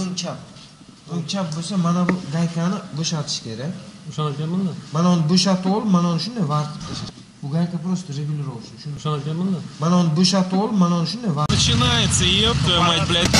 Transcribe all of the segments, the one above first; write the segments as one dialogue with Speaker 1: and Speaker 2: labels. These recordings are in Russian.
Speaker 1: O'ngchap bo'lsa, mana bu gaykani bo'shatish kerak.
Speaker 2: Bo'shatganman-da.
Speaker 1: Mana uni bo'shatib olib, mana uni shunday vartib tashlash. Bu gayka просто регулировщик.
Speaker 2: Bo'shatganman-da.
Speaker 1: Mana uni bo'shatib olib, mana uni shunday vartib.
Speaker 3: Начинается, ёб твою мать, блядь.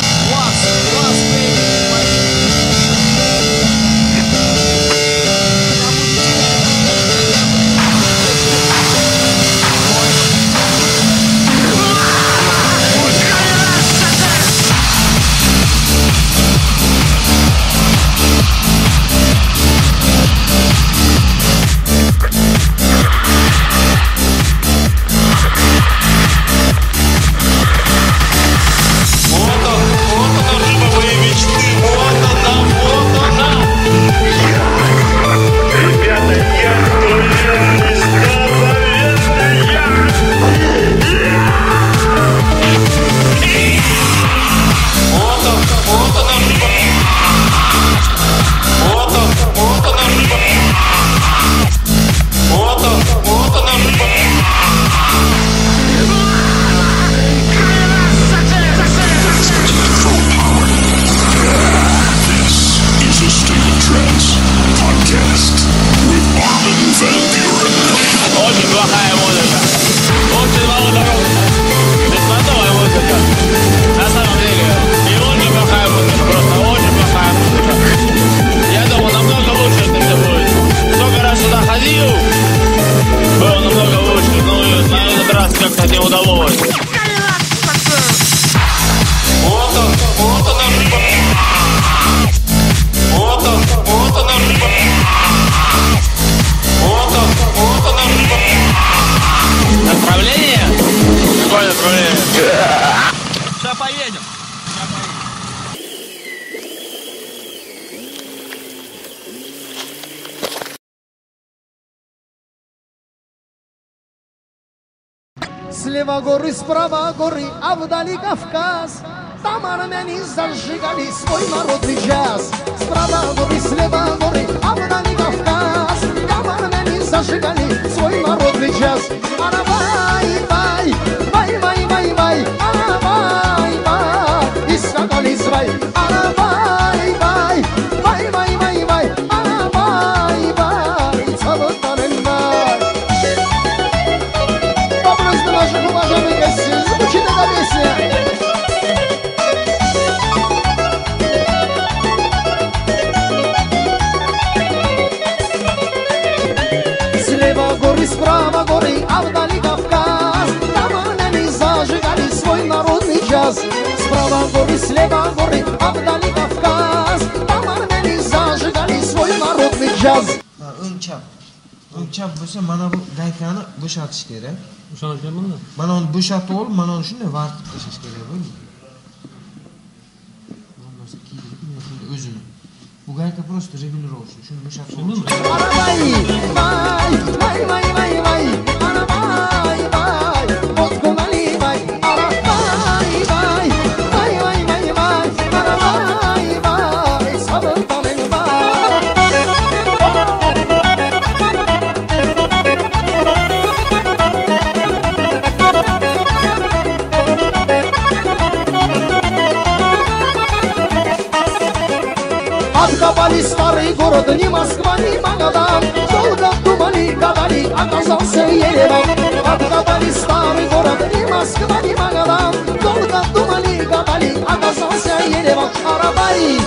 Speaker 3: Сейчас поедем.
Speaker 4: Слева горы, справа горы, а вдали Кавказ. Там армяне зажигали свой народный джаз. Справа горы, слева горы, а вдали Кавказ. Там армяне зажигали свой народный джаз. Арабай, бай, бай, бай, бай, бай, арабай, бай, и скакали свай. Арабай, бай, бай, бай, бай, бай, арабай, бай, цавотарен бай. Вопрос для ваших уважаемых гостей. Звучит эта песня. Слева горы, справа горы, а вдали Кавказ. Там армяне зажигали свой народный джаз. Справа горы, слева горы, а вдали Кавказ. Там армяне зажигали свой народный джаз.
Speaker 1: O'ngchap bo'lsa, mana bu gaykani bo'shatish kerak.
Speaker 2: Bo'shatganman-da.
Speaker 1: Mana uni bo'shatib olib, mana uni shunday vartib tashlash kerak bo'ldi. Bo'lmasa kiydirib, o'zini. Bu gayka просто регулировщик. Shuni bo'shatib olib.
Speaker 4: Arabay, bay, bay, bay, bay, bay, arabay, bay, Bozkumali, bay, arabay, bay, bay, bay, bay, bay, arabay, bay, sabırtanen bay. Откопали старый город, ни Москва, ни Магадан. Долго думали, гадали, оказался Ереван. Откопали старый город, ни Москва, ни Магадан. Долго думали, гадали, оказался Ереван. Арабай,